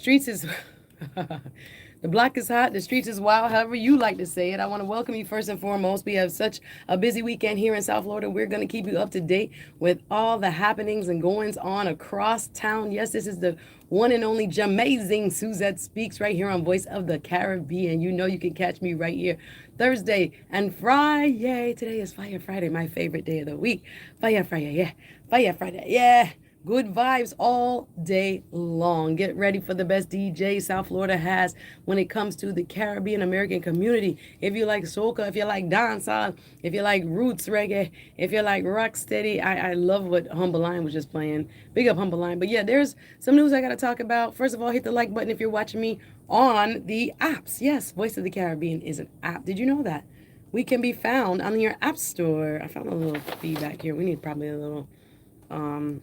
streets is the block is hot, the streets is wild, however you like to say it. I want to welcome you first and foremost. We have such a busy weekend here in South Florida. We're going to keep you up to date with all the happenings and goings on across town. Yes, this is the one and only Jamazing Suzette Speaks right here on Voice of the Caribbean. You know you can catch me right here Thursday and Friday. Today is Fire Friday, my favorite day of the week. Fire Friday, yeah. Fire Friday, yeah. Good vibes all day long. Get ready for the best DJ South Florida has when it comes to the Caribbean American community. If you like soca, if you like dancehall, if you like roots reggae, if you like rock steady, I love what Humble Line was just playing. Big up Humble Line. But yeah, there's some news I got to talk about. First of all, hit the like button if you're watching me on the apps. Yes, Voice of the Caribbean is an app. Did you know that? We can be found on your app store. I found a little feedback here. We need probably a little um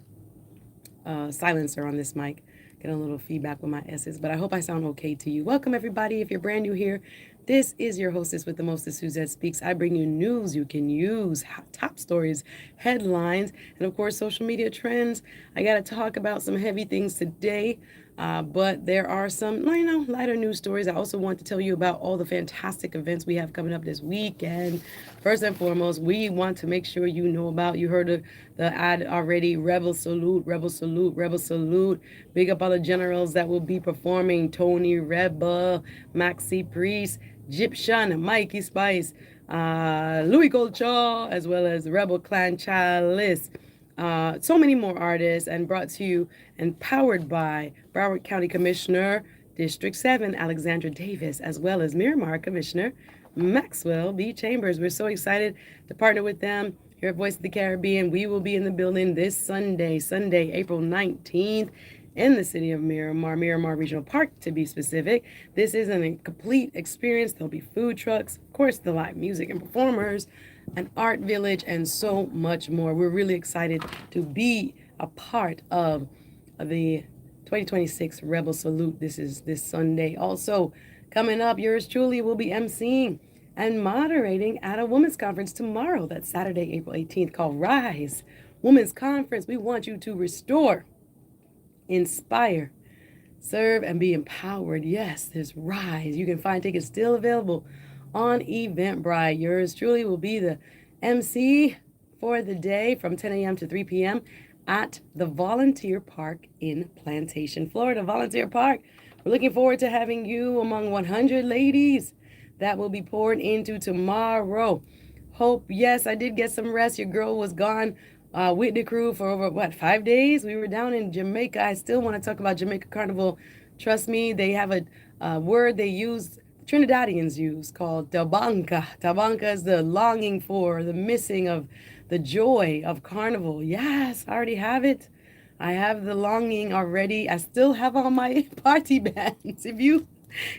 silencer on this mic. Get a little feedback with my S's, but I hope I sound okay to you. Welcome, everybody. If you're brand new here, this is your hostess with the mostest, Suzette Speaks. I bring you news you can use, top stories, headlines, and of course, social media trends. I got to talk about some heavy things today. But there are some, lighter news stories. I also want to tell you about all the fantastic events we have coming up this weekend. First and foremost, we want to make sure you know about, you heard the ad already, Rebel Salute, Rebel Salute, Rebel Salute. Big up all the generals that will be performing, Tony Rebel, Maxi Priest, Egyptian, Mikey Spice, Louis Colchaw, as well as Rebel Clan Chalice. So many more artists, and brought to you and powered by Broward County Commissioner District 7 Alexandra Davis, as well as Miramar Commissioner Maxwell B. Chambers. We're so excited to partner with them here at Voice of the Caribbean. We will be in the building this Sunday, April 19th, in the city of Miramar Regional Park to be specific. This is a complete experience. There'll be food trucks, of course, the live music and performers, an art village, and so much more. We're really excited to be a part of the 2026 Rebel Salute. This is this Sunday. Also, coming up, yours truly will be emceeing and moderating at a women's conference tomorrow. That's Saturday, April 18th, called Rise Women's Conference. We want you to restore, inspire, serve, and be empowered. Yes, there's Rise. You can find tickets still available on Eventbrite. Yours truly will be the MC for the day from 10 a.m. to 3 p.m. at the Volunteer Park in Plantation, Florida. Volunteer Park. We're looking forward to having you among 100 ladies that will be poured into tomorrow. Hope, yes, I did get some rest. Your girl was gone with the crew for over, 5 days? We were down in Jamaica. I still want to talk about Jamaica Carnival. Trust me, they have a word they use, Trinidadians use, called tabanca. Tabanca is the longing for, the missing of the joy of Carnival. Yes, I already have it. I have the longing already. I still have all my party bands. If you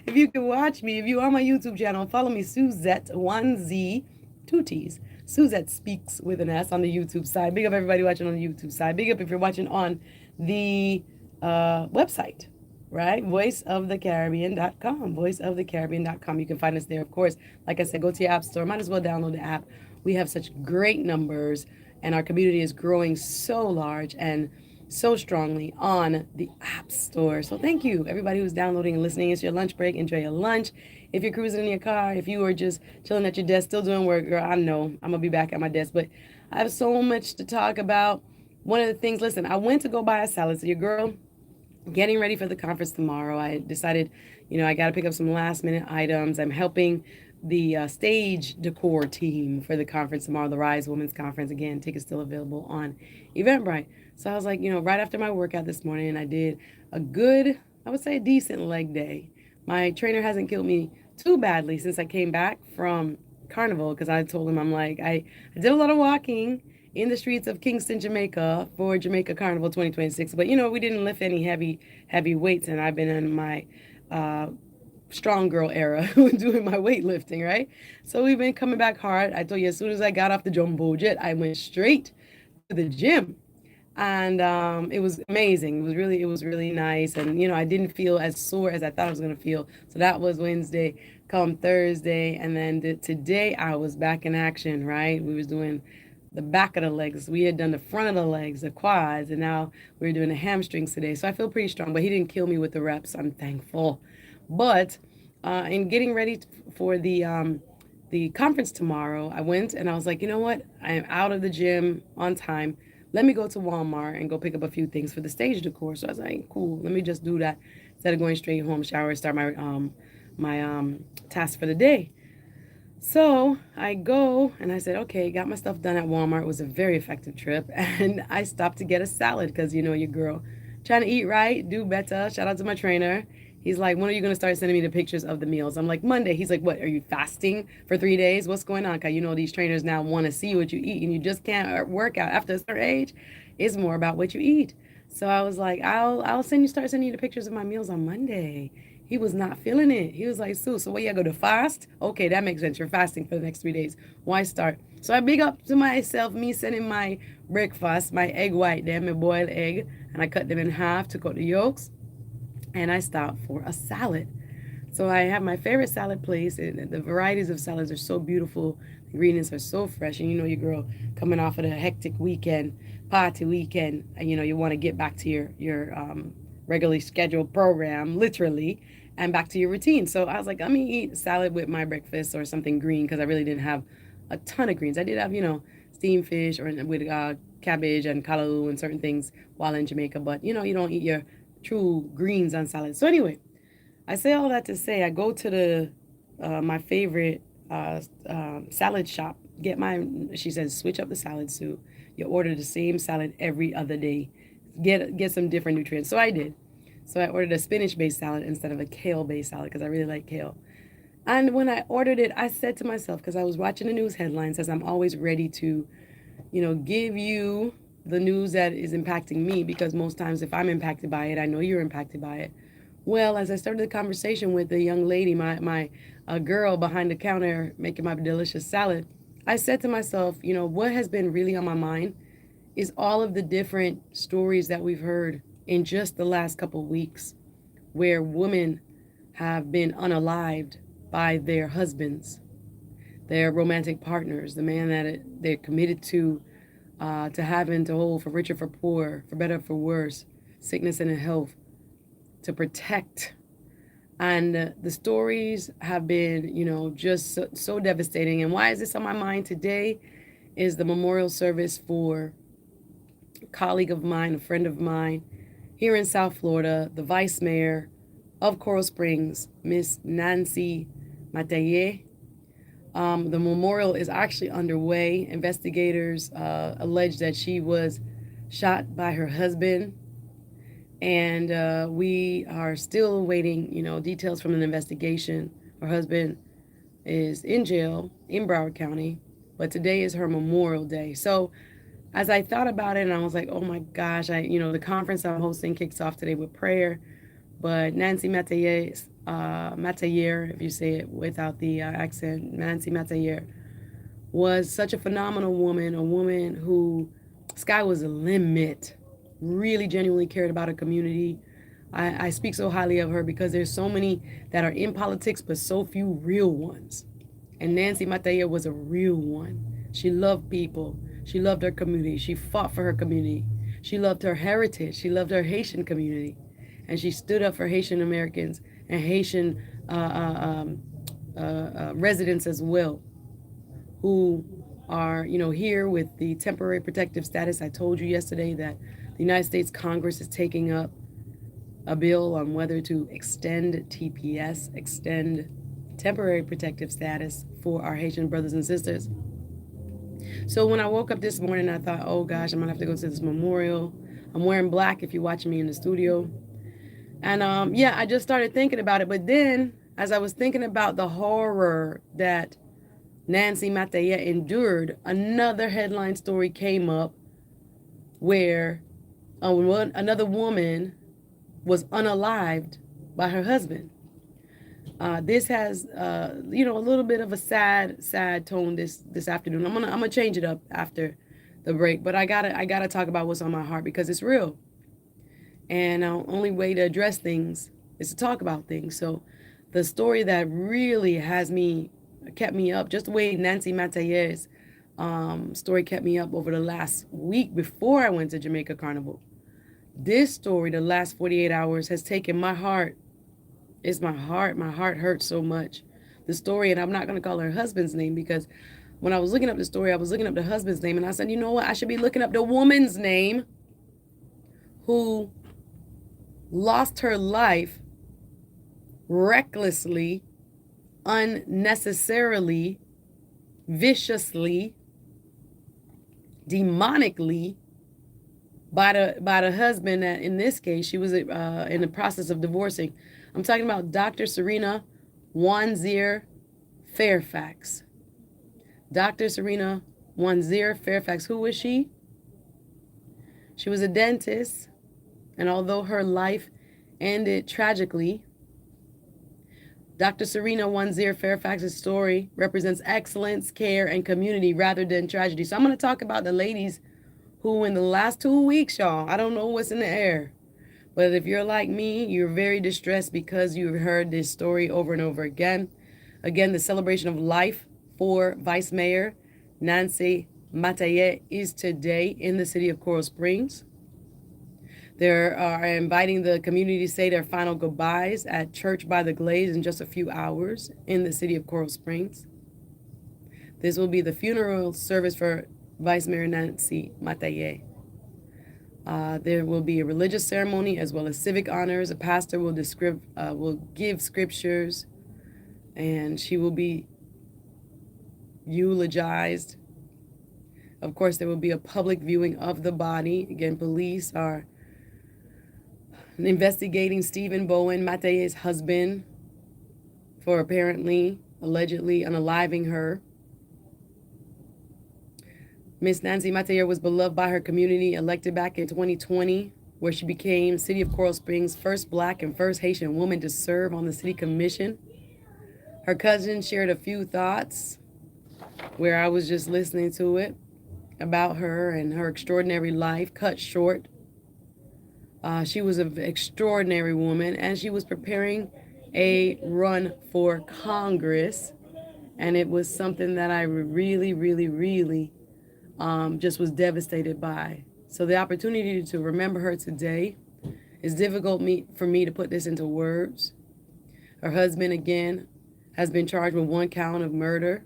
can watch me, if you are on my YouTube channel, follow me, Suzette, 1Z, 2 T's. Suzette Speaks with an S on the YouTube side. Big up everybody watching on the YouTube side. Big up if you're watching on the website, right? voiceofthecaribbean.com. voiceofthecaribbean.com. You can find us there, of course. Like I said, go to your app store. Might as well download the app. We have such great numbers, and our community is growing so large and so strongly on the app store. So thank you, everybody who's downloading and listening. It's your lunch break. Enjoy your lunch. If you're cruising in your car, if you are just chilling at your desk, still doing work, girl, I know I'm going to be back at my desk. But I have so much to talk about. One of the things, listen, I went to go buy a salad. So your girl, getting ready for the conference tomorrow, I decided, I got to pick up some last minute items. I'm helping the stage decor team for the conference tomorrow, the Rise Women's Conference. Again, tickets still available on Eventbrite. So I was like, right after my workout this morning, I did a good, I would say a decent leg day. My trainer hasn't killed me too badly since I came back from Carnival, because I told him, I'm like, I did a lot of walking in the streets of Kingston, Jamaica for Jamaica Carnival 2026. But, we didn't lift any heavy weights, and I've been in my strong girl era doing my weightlifting, right? So we've been coming back hard. I told you, as soon as I got off the jumbo jet, I went straight to the gym. And it was amazing. It was really nice. And, I didn't feel as sore as I thought I was going to feel. So that was Wednesday. Come Thursday. And then today I was back in action, right? We was doing the back of the legs. We had done the front of the legs, the quads, and now we're doing the hamstrings today. So I feel pretty strong, but he didn't kill me with the reps. I'm thankful. But in getting ready for the conference tomorrow, I went and I was like, you know what? I am out of the gym on time. Let me go to Walmart and go pick up a few things for the stage decor. So I was like, cool, let me just do that instead of going straight home, shower, start my task for the day. So I go and I said, okay, got my stuff done at Walmart. It was a very effective trip. And I stopped to get a salad because, you know, your girl trying to eat right, do better. Shout out to my trainer. He's like, when are you going to start sending me the pictures of the meals? I'm like, Monday. He's like, what? Are you fasting for 3 days? What's going on? Because, you know, these trainers now want to see what you eat and you just can't work out after a certain age. It's more about what you eat. So I was like, I'll start sending you the pictures of my meals on Monday. He was not feeling it. He was like, Sue, so what, you go to fast? Okay, that makes sense. You're fasting for the next 3 days. Why start? So I big up to myself, me sending my breakfast, my egg white there, my boiled egg, and I cut them in half, took out the yolks, and I stopped for a salad. So I have my favorite salad place, and the varieties of salads are so beautiful. The ingredients are so fresh, and you know your girl coming off of a hectic weekend, party weekend, and you know you want to get back to your regularly scheduled program, literally, and back to your routine. So I was like, let me eat salad with my breakfast or something green because I really didn't have a ton of greens. I did have, you know, steamed fish or with cabbage and callaloo and certain things while in Jamaica, but you know, you don't eat your true greens on salad. So anyway, I say all that to say I go to the my favorite salad shop. Get my she says switch up the salad soup. You order the same salad every other day. Get some different nutrients. So I did. So I ordered a spinach based salad instead of a kale based salad because I really like kale. And when I ordered it, I said to myself because I was watching the news headlines, as I'm always ready to, you know, give you the news that is impacting me because most times if I'm impacted by it, I know you're impacted by it. Well, as I started the conversation with the young lady, my girl behind the counter making my delicious salad, I said to myself, you know, what has been really on my mind is all of the different stories that we've heard in just the last couple of weeks where women have been unalived by their husbands, their romantic partners, the man that they're committed to having to hold for richer, for poor, for better, for worse, sickness and health, to protect. And the stories have been, you know, just so devastating. And why is this on my mind today? Is the memorial service for a colleague of mine, a friend of mine, here in South Florida, the vice mayor of Coral Springs, Miss Nancy Metayer. The memorial is actually underway. Investigators allege that she was shot by her husband, and we are still awaiting, you know, details from an investigation. Her husband is in jail in Broward County, but today is her Memorial Day. So as I thought about it, and I was like, oh my gosh, you know, the conference I'm hosting kicks off today with prayer, but Nancy Metayer, Metayer, if you say it without the accent, Nancy Metayer, was such a phenomenal woman, a woman who, sky was the limit, really genuinely cared about her community. I speak so highly of her because there's so many that are in politics, but so few real ones. And Nancy Metayer was a real one. She loved people. She loved her community. She fought for her community. She loved her heritage. She loved her Haitian community. And she stood up for Haitian Americans and Haitian residents as well, who are, you know, here with the temporary protective status. I told you yesterday that the United States Congress is taking up a bill on whether to extend TPS, extend temporary protective status for our Haitian brothers and sisters. So when I woke up this morning, I thought, oh gosh, I'm gonna have to go to this memorial. I'm wearing black if you're watching me in the studio. And yeah, I just started thinking about it. But then as I was thinking about the horror that Nancy Metayer endured, another headline story came up where another woman was unalived by her husband. This has, you know, a little bit of a sad tone this afternoon. I'm gonna change it up after the break, but I gotta talk about what's on my heart because it's real. And the only way to address things is to talk about things. So the story that really has kept me up, just the way Nancy Metayer's Story kept me up over the last week before I went to Jamaica Carnival. This story, the last 48 hours, has taken my heart. It's my heart. My heart hurts so much. The story, and I'm not going to call her husband's name because when I was looking up the story, I was looking up the husband's name, and I said, you know what? I should be looking up the woman's name who lost her life recklessly, unnecessarily, viciously, demonically by the husband that in this case she was in the process of divorcing. I'm talking about Dr. Serena Wanzier Fairfax. Dr. Serena Wanzier Fairfax. Who was she? She was a dentist, and although her life ended tragically, Dr. Serena Wanzier Fairfax's story represents excellence, care, and community rather than tragedy. So I'm going to talk about the ladies who in the last 2 weeks, y'all, I don't know what's in the air, but if you're like me, you're very distressed because you've heard this story over and over again. Again, the celebration of life for Vice Mayor Nancy Metayer is today in the city of Coral Springs. They are inviting the community to say their final goodbyes at Church by the Glades in just a few hours in the city of Coral Springs. This will be the funeral service for Vice Mayor Nancy Metayer. There will be a religious ceremony as well as civic honors. A pastor will give scriptures, and she will be eulogized. Of course, there will be a public viewing of the body. Again, police are investigating Stephen Bowen, Matey's husband, for allegedly unaliving her. Miss Nancy Metayer was beloved by her community, elected back in 2020, where she became City of Coral Springs' first Black and first Haitian woman to serve on the city commission. Her cousin shared a few thoughts where I was just listening to it about her and her extraordinary life cut short. She was an extraordinary woman, and she was preparing a run for Congress, and it was something that I really, really, really just was devastated by. So the opportunity to remember her today is difficult for me to put this into words. Her husband, again, has been charged with 1 count of murder,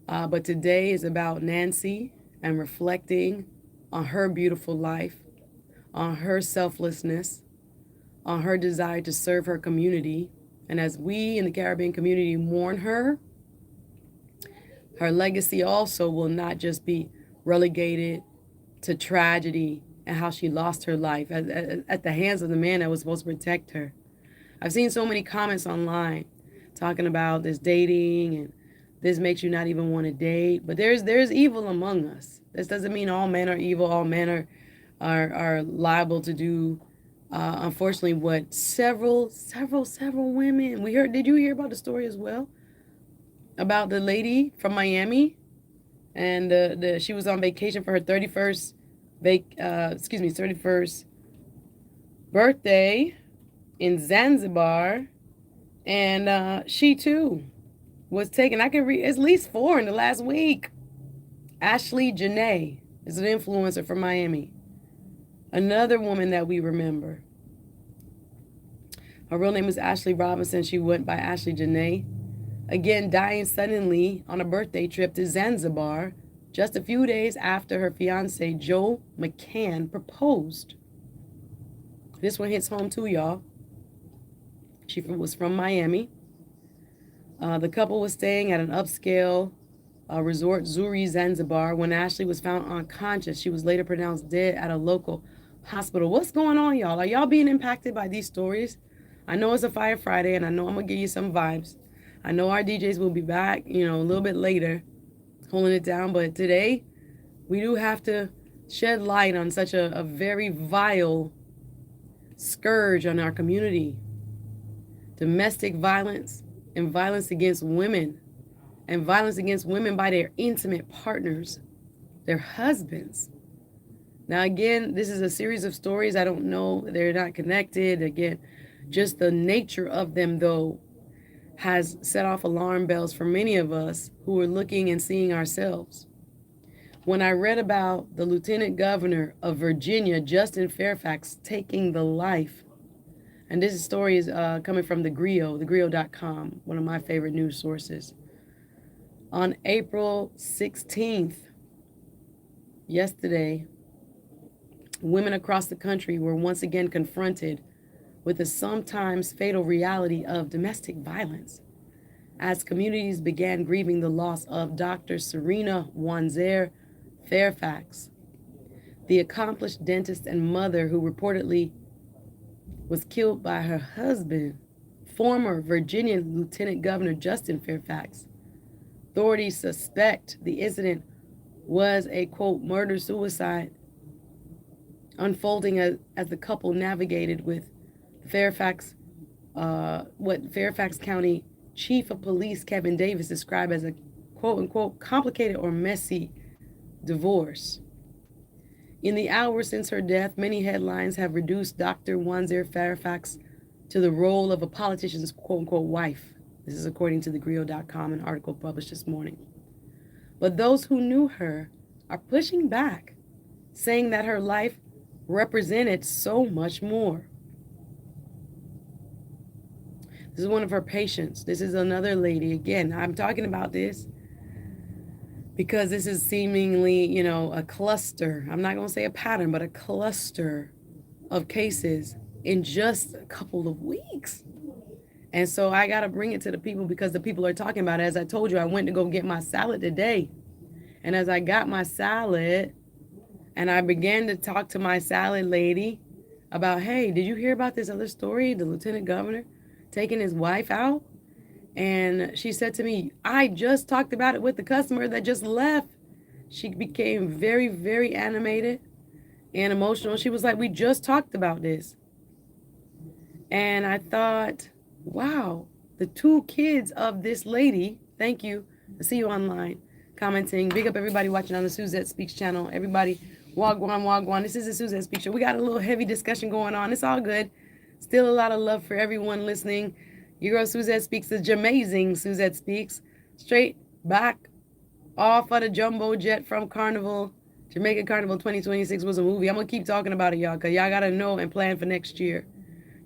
but today is about Nancy and reflecting on her beautiful life, on her selflessness, on her desire to serve her community. And as we in the Caribbean community mourn her, her legacy also will not just be relegated to tragedy and how she lost her life at the hands of the man that was supposed to protect her. I've seen so many comments online talking about this dating and this makes you not even want to date. But there's evil among us. This doesn't mean all men are evil, all men are liable to do, unfortunately, what several women we heard. Did you hear about the story as well about the lady from Miami, and she was on vacation for her 31st birthday in Zanzibar, and she too was taken. I can read at least 4 in the last week. Ashley Janae is an influencer from Miami. Another woman that we remember. Her real name is Ashley Robinson. She went by Ashley Janae. Again, dying suddenly on a birthday trip to Zanzibar just a few days after her fiance, Joe McCann, proposed. This one hits home too, y'all. She was from Miami. The couple was staying at an upscale resort, Zuri, Zanzibar, when Ashley was found unconscious. She was later pronounced dead at a local hospital. What's going on, y'all? Are y'all being impacted by these stories? I know it's a Fire Friday, and I know I'm going to give you some vibes. I know our DJs will be back, a little bit later, holding it down. But today, we do have to shed light on such a very vile scourge on our community. Domestic violence and violence against women, and violence against women by their intimate partners, their husbands. Now, again, this is a series of stories. I don't know. They're not connected. Again, just the nature of them, though, has set off alarm bells for many of us who are looking and seeing ourselves. when I read about the Lieutenant Governor of Virginia, Justin Fairfax, taking the life, and this story is coming from thegrio.com, one of my favorite news sources. On April 16th, yesterday, women across the country were once again confronted with the sometimes fatal reality of domestic violence as communities began grieving the loss of Dr. Serena Wanzer Fairfax, the accomplished dentist and mother who reportedly was killed by her husband, former Virginia Lieutenant Governor Justin Fairfax. Authorities suspect the incident was a, quote, murder-suicide, unfolding as the couple navigated with Fairfax, what Fairfax County Chief of Police Kevin Davis described as a, quote unquote, complicated or messy divorce. In the hours since her death, many headlines have reduced Dr. Wanzer Fairfax to the role of a politician's quote unquote wife. This is according to thegrio.com, an article published this morning. But those who knew her are pushing back, saying that her life represented so much more. This is one of her patients. This is another lady. Again, I'm talking about this because this is seemingly, a cluster. I'm not going to say a pattern, but a cluster of cases in just a couple of weeks. And so I got to bring it to the people because the people are talking about it. As I told you, I went to go get my salad today. And as I got my salad and I began to talk to my salad lady about, hey, did you hear about this other story? The lieutenant governor taking his wife out? And she said to me, I just talked about it with the customer that just left. She became very, very animated and emotional. She was like, we just talked about this. And I thought, wow, the two kids of this lady, thank you. I see you online commenting. Big up everybody watching on the Suzette Speaks channel. Everybody, wagwan, wagwan. This is the Suzette Speaks show. We got a little heavy discussion going on. It's all good. Still a lot of love for everyone listening. Your girl Suzette Speaks, the Jamazing Suzette Speaks, straight back off of the jumbo jet from Carnival. Jamaica Carnival 2026 was a movie. I'm going to keep talking about it, y'all, because y'all got to know and plan for next year.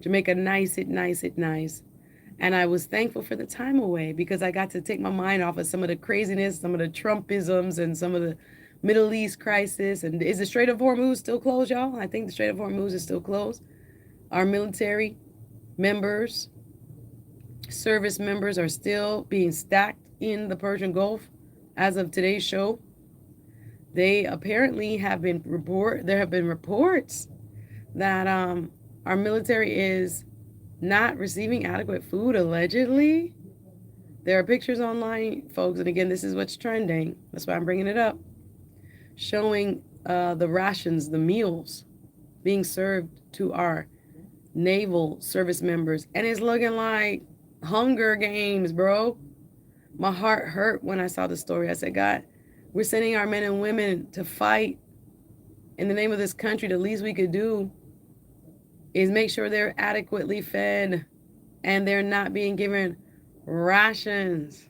Jamaica, nice. And I was thankful for the time away because I got to take my mind off of some of the craziness, some of the Trumpisms, and some of the Middle East crisis. And is the Strait of Hormuz still closed, y'all? I think the Strait of Hormuz is still closed. Our military members, service members are still being stacked in the Persian Gulf as of today's show. They apparently there have been reports that our military is not receiving adequate food, allegedly. There are pictures online, folks, and again, this is what's trending. That's why I'm bringing it up. Showing the rations, the meals being served to our naval service members. And it's looking like Hunger Games, bro. My heart hurt when I saw the story. I said, God, we're sending our men and women to fight in the name of this country. The least we could do is make sure they're adequately fed and they're not being given rations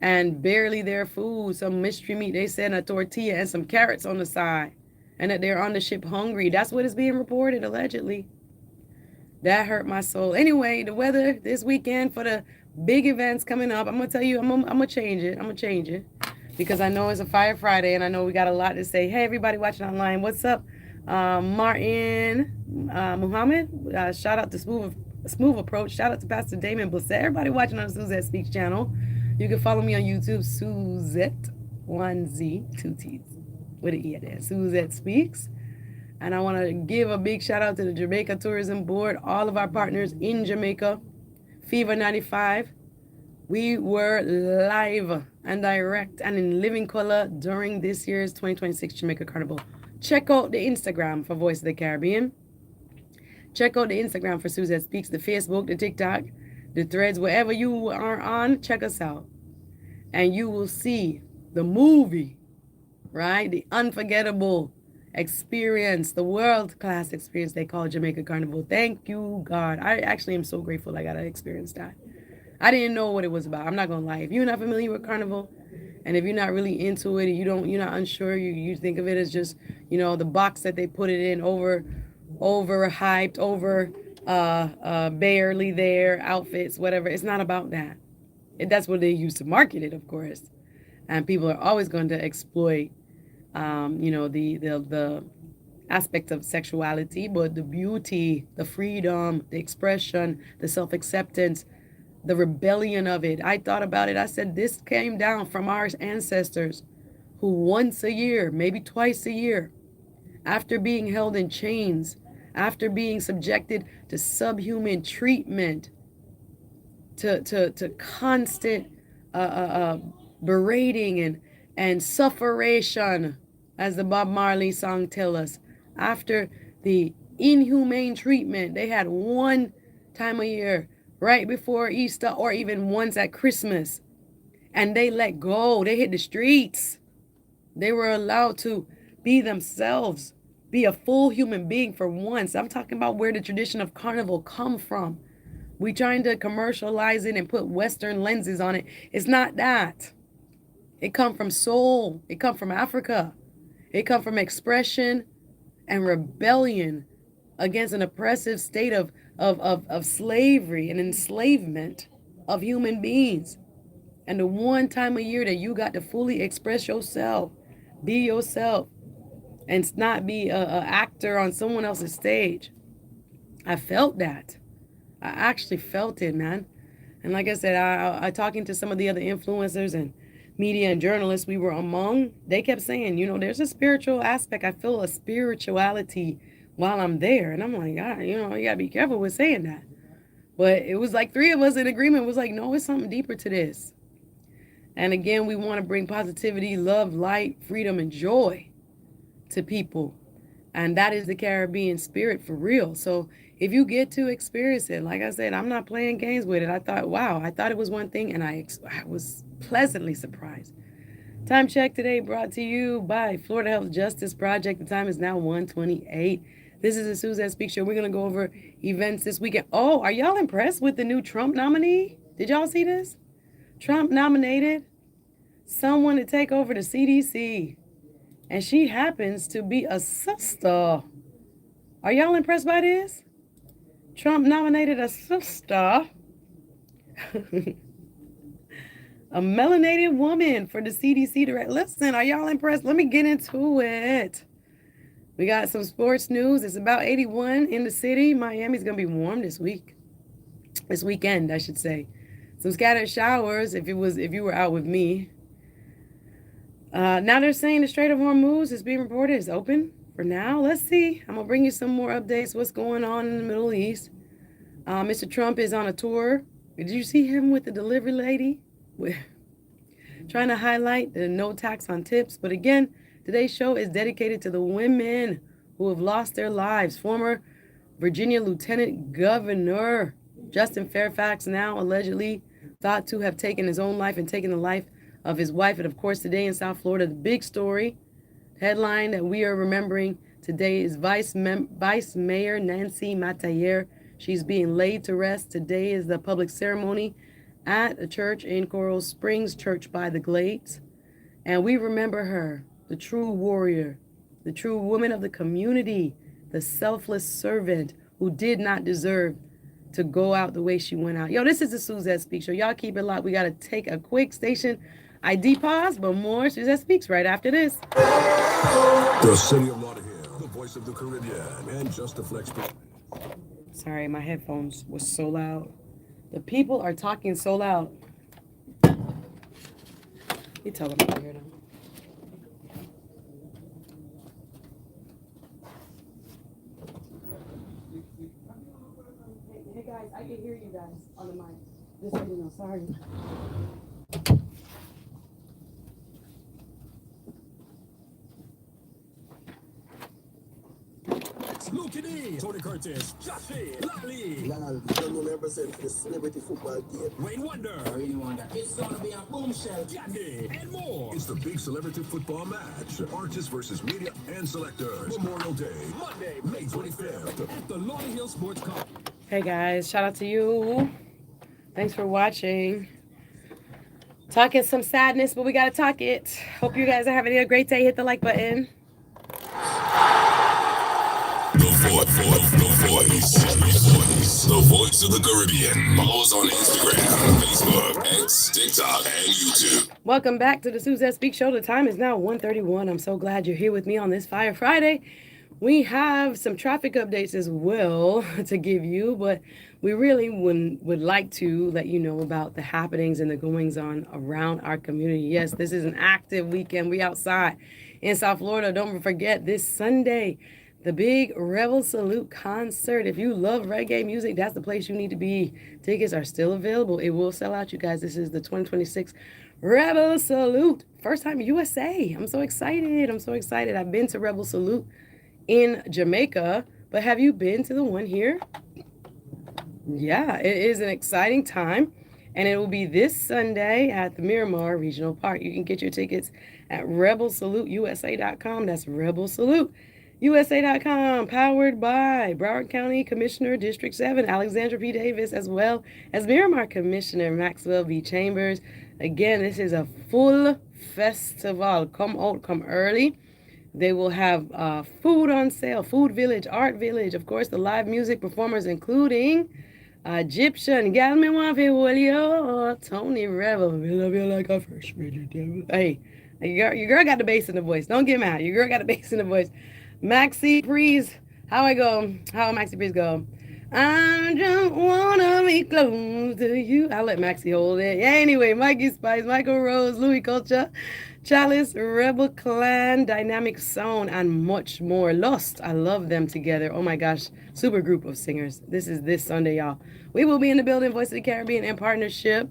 and barely their food, some mystery meat. They said a tortilla and some carrots on the side, and that they're on the ship hungry. That's what is being reported, allegedly. That hurt my soul. Anyway, the weather this weekend for the big events coming up, I'm going to tell you, I'm going to change it. Because I know it's a Fire Friday, and I know we got a lot to say. Hey, everybody watching online, what's up? Martin Muhammad, shout out to Smooth Approach. Shout out to Pastor Damon Blissett. Everybody watching on the Suzette Speaks channel. You can follow me on YouTube, Suzette, 1Z, 2 T's, with an E at there, Suzette Speaks. And I want to give a big shout out to the Jamaica Tourism Board, all of our partners in Jamaica, Fever 95. We were live and direct and in living color during this year's 2026 Jamaica Carnival. Check out the Instagram for Voice of the Caribbean. Check out the Instagram for Suzette Speaks, the Facebook, the TikTok, the Threads, wherever you are on, check us out. And you will see the movie, right? The unforgettable experience, the world-class experience they call Jamaica Carnival. Thank you, God. I actually am so grateful I got to experience that. I didn't know what it was about. I'm not going to lie. If you're not familiar with Carnival And if you're not really into it, you're not unsure, you think of it as just, the box that they put it in, over hyped, over barely there outfits, whatever. It's not about that. That's what they use to market it, of course. And people are always going to exploit, the aspect of sexuality, but the beauty, the freedom, the expression, the self acceptance, the rebellion of it. I thought about it. I said, this came down from our ancestors who once a year, maybe twice a year, after being held in chains, after being subjected to subhuman treatment, to constant berating and sufferation, as the Bob Marley song tell us, after the inhumane treatment they had one time a year, right before Easter, or even once at Christmas, and they let go. They hit the streets. They were allowed to be themselves, be a full human being for once. I'm talking about where the tradition of carnival come from. We trying to commercialize it and put Western lenses on it. It's not that. It come from soul. It come from Africa. It come from expression and rebellion against an oppressive state of slavery and enslavement of human beings. And the one time a year that you got to fully express yourself, be yourself, and not be a actor on someone else's stage. I felt that. I actually felt it, man. And like I said, I talking to some of the other influencers and media and journalists we were among, they kept saying, there's a spiritual aspect. I feel a spirituality while I'm there. And I'm like, God, you got to be careful with saying that. But it was like three of us in agreement. It was like, no, it's something deeper to this. And again, we want to bring positivity, love, light, freedom, and joy to people. And that is the Caribbean spirit for real. So if you get to experience it, like I said, I'm not playing games with it. I thought it was one thing, and I was pleasantly surprised. Time check today brought to you by Florida Health Justice Project. The time is now 1:28. This is the Suzette Speak Show. We're going to go over events this weekend. Oh, are y'all impressed with the new Trump nominee? Did y'all see this? Trump nominated someone to take over the CDC. And she happens to be a sister. Are y'all impressed by this? Trump nominated a sister, a melanated woman, for the CDC director. Listen, are y'all impressed? Let me get into it. We got some sports news. It's about 81 in the city. Miami's going to be warm this weekend, I should say. Some scattered showers if you were out with me. Now they're saying the Strait of Hormuz is being reported is open for now. Let's see. I'm going to bring you some more updates. What's going on in the Middle East? Mr. Trump is on a tour. Did you see him with the delivery lady? Trying to highlight the no tax on tips. But again, today's show is dedicated to the women who have lost their lives. Former Virginia Lieutenant Governor Justin Fairfax, now allegedly thought to have taken his own life and taken the life of his wife. And of course, today in South Florida, the big story, headline that we are remembering today is Vice Mayor Nancy Metayer. She's being laid to rest. Today is the public ceremony at a church in Coral Springs, Church by the Glades. And we remember her, the true warrior, the true woman of the community, the selfless servant who did not deserve to go out the way she went out. Yo, this is the Suzette Speaks Show. Y'all keep it locked. We got to take a quick station ID pause, but more Suzette Speaks right after this. The city of Lauderdale, the voice of the Caribbean, and just a flex. Sorry, my headphones were so loud. The people are talking so loud. You tell them I hear them. Hey guys, I can hear you guys on the mic. Just so you know, sorry. Look at this. Tony Curtis, Joshy, Lally. Lal, don't know me represent for the celebrity football team. Wayne Wonder. It's gonna be a bombshell. Candy, and more. It's the big celebrity football match. Artists versus media and selectors. Memorial Day, Monday, May 25th at the Lauderdale Hill Sports Complex. Hey guys, shout out to you. Thanks for watching. Talking some sadness, but we gotta talk it. Hope you guys are having a great day. Hit the like button. The voice of the Caribbean. Follow us on Instagram, Facebook, X, TikTok, and YouTube. Welcome back to the Suzette Speak Show. The time is now 1:31. I'm so glad you're here with me on this Fire Friday. We have some traffic updates as well to give you, but we really would like to let you know about the happenings and the goings on around our community. Yes, this is an active weekend. We outside in South Florida. Don't forget this Sunday, the big Rebel Salute concert. If you love reggae music, that's the place you need to be. Tickets are still available. It will sell out, you guys. This is the 2026 Rebel Salute. First time USA. I'm so excited. I'm so excited. I've been to Rebel Salute in Jamaica, but have you been to the one here? Yeah, it is an exciting time, and it will be this Sunday at the Miramar Regional Park. You can get your tickets at rebelsaluteusa.com. That's rebelsaluteusa.com, powered by Broward County Commissioner District 7, Alexandra P. Davis, as well as Miramar Commissioner Maxwell V. Chambers. Again, this is a full festival. Come out, come early. They will have food on sale, food village, art village, of course, the live music performers, including Egyptian, Gal Me Want Fi Hold You, Tony Rebel, We Love You Like a First Rated Devil. Hey, your girl got the bass in the voice. Don't get mad. Your girl got the bass in the voice. Maxi Breeze, how Maxi Breeze go? I just wanna be close to you. I'll let Maxie hold it. Yeah, anyway, Mikey Spice, Michael Rose, Louis Culture, Chalice, Rebel Clan, Dynamic Sound, and much more. Lost, I love them together. Oh my gosh, super group of singers. This is this Sunday, y'all. We will be in the building, Voice of the Caribbean, in partnership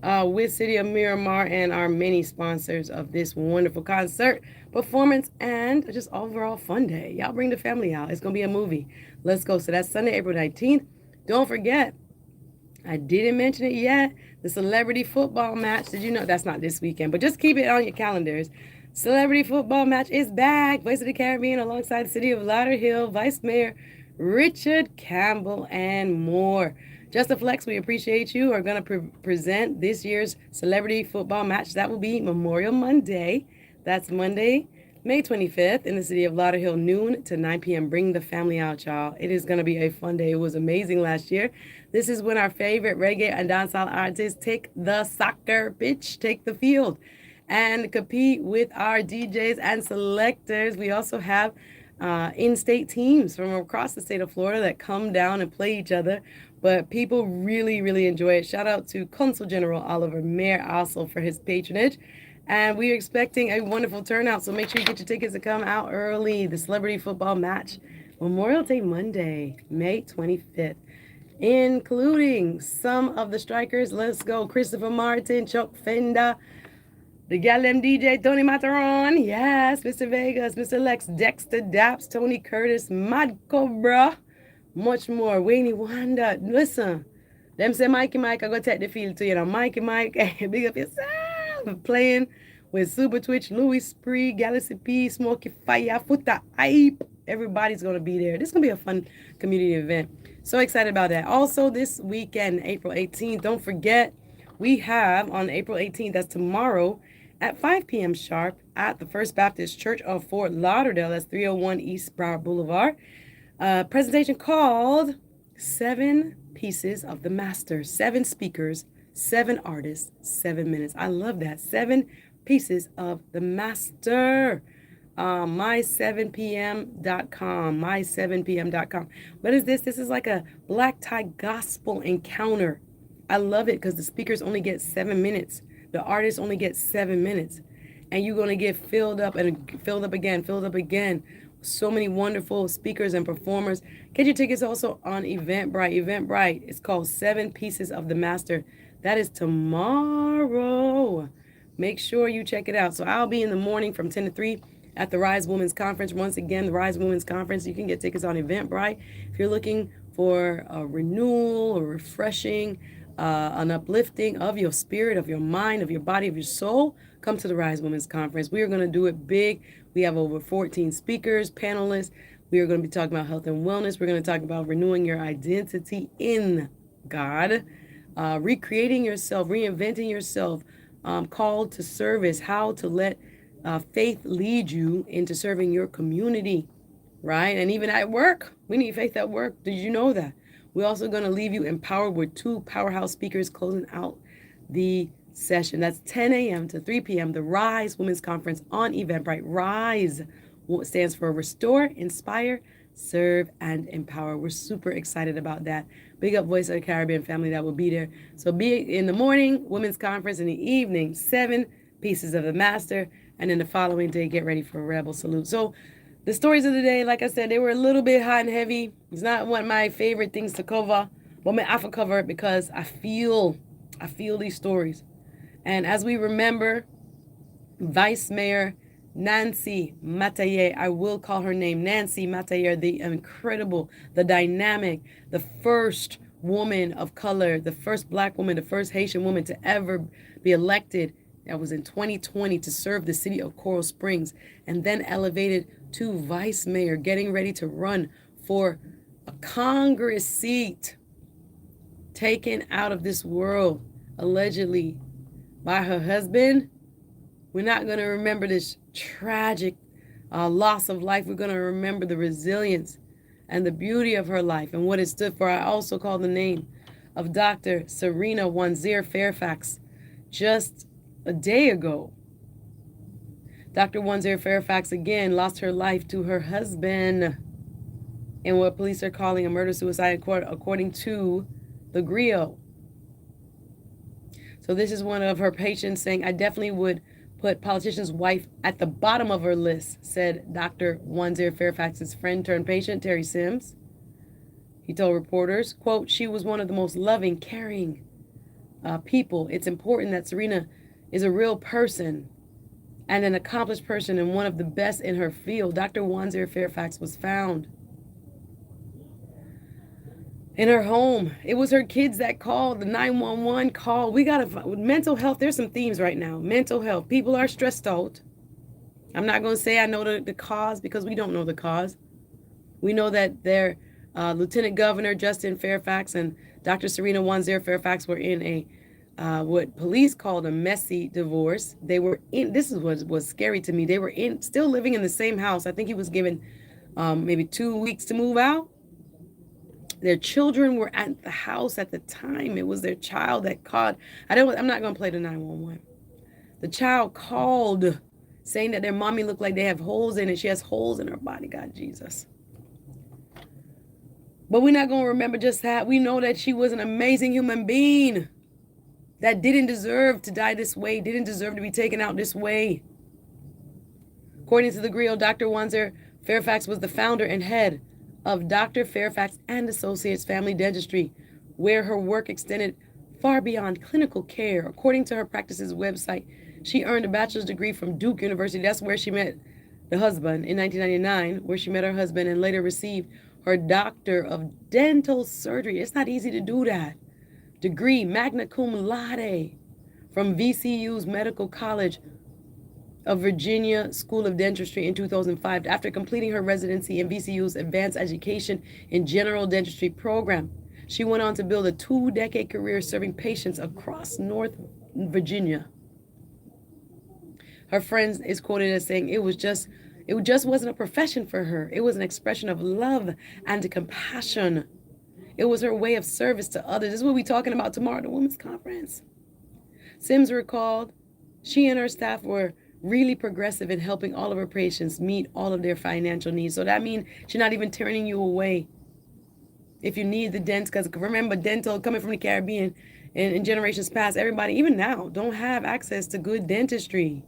with City of Miramar and our many sponsors of this wonderful concert, performance, and just overall fun day. Y'all bring the family out. It's going to be a movie. Let's go. So that's Sunday, April 19th. Don't forget, I didn't mention it yet, the celebrity football match. Did you know? That's not this weekend, but just keep it on your calendars. Celebrity football match is back. Voice of the Caribbean alongside the City of Lauderhill, Vice Mayor Richard Campbell, and more. Just a Flex, we appreciate you, are going to present this year's celebrity football match. That will be Memorial Monday. That's Monday, May 25th in the City of Lauderhill, noon to 9 p.m. Bring the family out, y'all. It is going to be a fun day. It was amazing last year. This is when our favorite reggae and dancehall artists take the soccer pitch, take the field, and compete with our DJs and selectors. We also have in-state teams from across the state of Florida that come down and play each other. But people really, really enjoy it. Shout out to Consul General Oliver Mayor also for his patronage. And we're expecting a wonderful turnout. So make sure you get your tickets to come out early. The celebrity football match, Memorial Day Monday, May 25th. Including some of the strikers. Let's go. Christopher Martin, Chuck Fender, the Gallem DJ, Tony Mataron. Yes, Mr. Vegas, Mr. Lex, Dexter Daps, Tony Curtis, Mad Cobra. Much more. Wayne Wanda. Listen, them say Mikey Mike, I go take the field to you know. Mikey Mike, big up yourself. Playing with Super Twitch, Louis Spree, Galaxy P, Smoky Fire, Futa Hype. Everybody's going to be there. This is going to be a fun community event. So excited about that. Also, this weekend, April 18th, don't forget, we have on April 18th, that's tomorrow, at 5 p.m. sharp at the First Baptist Church of Fort Lauderdale. That's 301 East Broward Boulevard. Presentation called 7 Pieces of the Master. 7 speakers, 7 artists, 7 minutes. I love that. 7 Pieces of the Master. My7pm.com. My7pm.com. What is this? This is like a black tie gospel encounter. I love it because the speakers only get 7 minutes. The artists only get 7 minutes. And you're going to get filled up and filled up again, filled up again. So many wonderful speakers and performers. Get your tickets also on Eventbrite. Eventbrite, it's called 7 Pieces of the Master. That is tomorrow. Make sure you check it out. So I'll be in the morning from 10 to 3 at the Rise Women's Conference. Once again, the Rise Women's Conference, you can get tickets on Eventbrite. If you're looking for a renewal or refreshing, an uplifting of your spirit, of your mind, of your body, of your soul, come to the Rise Women's Conference. We are going to do it big. We have over 14 speakers, panelists. We are going to be talking about health and wellness. We're going to talk about renewing your identity in God, recreating yourself, reinventing yourself, called to service, how to let faith lead you into serving your community, right? And even at work, we need faith at work. Did you know that? We're also going to leave you empowered with two powerhouse speakers closing out the session. That's 10 a.m. to 3 p.m. The Rise Women's Conference on Eventbrite. Rise stands for Restore, Inspire, Serve, and Empower. We're super excited about that. Big up Voice of the Caribbean family that will be there. So be in the morning, Women's Conference, in the evening, 7 Pieces of the Master, and then the following day, get ready for a Rebel Salute. So the stories of the day, like I said, they were a little bit hot and heavy. It's not one of my favorite things to cover, but I have to cover it because I feel these stories. And as we remember, Vice Mayor Nancy Metayer, I will call her name, Nancy Metayer, the incredible, the dynamic, the first woman of color, the first black woman, the first Haitian woman to ever be elected. That was in 2020 to serve the city of Coral Springs, and then elevated to vice mayor, getting ready to run for a Congress seat, taken out of this world, allegedly, by her husband. We're not going to remember this tragic loss of life. We're going to remember the resilience and the beauty of her life and what it stood for. I also call the name of Dr. Serena Wanzir Fairfax just a day ago. Dr. Wanzir Fairfax again lost her life to her husband in what police are calling a murder-suicide, according to the Griot. So this is one of her patients saying, I definitely would put politician's wife at the bottom of her list, said Dr. Wanzir Fairfax's friend turned patient, Terry Sims. He told reporters, quote, she was one of the most loving, caring people. It's important that Serena is a real person and an accomplished person and one of the best in her field. Dr. Wanzir Fairfax was found in her home. It was her kids that called, the 911 call. We got to, mental health, there's some themes right now. Mental health. People are stressed out. I'm not going to say I know the cause because we don't know the cause. We know that their Lieutenant Governor Justin Fairfax and Dr. Serena Wanzir Fairfax were in a what police called a messy divorce. They were in, this is what was scary to me. They were still living in the same house. I think he was given maybe 2 weeks to move out. Their children were at the house at the time. It was their child that called. I'm not going to play the 911. The child called saying that their mommy looked like they have holes in it. She has holes in her body, God Jesus. But we're not going to remember just that. We know that she was an amazing human being that didn't deserve to die this way, didn't deserve to be taken out this way. According to the Griot, Dr. Wanzir Fairfax was the founder and head of Dr. Fairfax and Associates Family Dentistry, where her work extended far beyond clinical care. According to her practice's website, she earned a bachelor's degree from Duke University. That's where she met the husband in 1999, where she met her husband and later received her doctor of dental surgery. It's not easy to do that. Degree, magna cum laude, from VCU's Medical College of Virginia School of Dentistry in 2005. After completing her residency in VCU's Advanced Education in General Dentistry program, she went on to build a 2-decade career serving patients across North Virginia. Her friend is quoted as saying, it just wasn't a profession for her. It was an expression of love and compassion. It was her way of service to others. This is what we're talking about tomorrow at the Women's Conference. Sims recalled she and her staff were really progressive in helping all of her patients meet all of their financial needs. So that means she's not even turning you away if you need the dent. Because remember, dental coming from the Caribbean in generations past, everybody, even now, don't have access to good dentistry.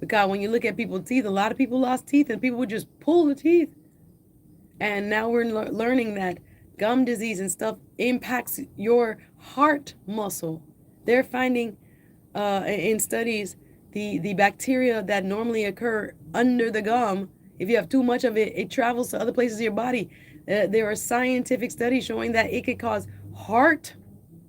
Because when you look at people's teeth, a lot of people lost teeth and people would just pull the teeth. And now we're learning that gum disease and stuff impacts your heart muscle. They're finding in studies the bacteria that normally occur under the gum, if you have too much of it, it travels to other places of your body. There are scientific studies showing that it could cause heart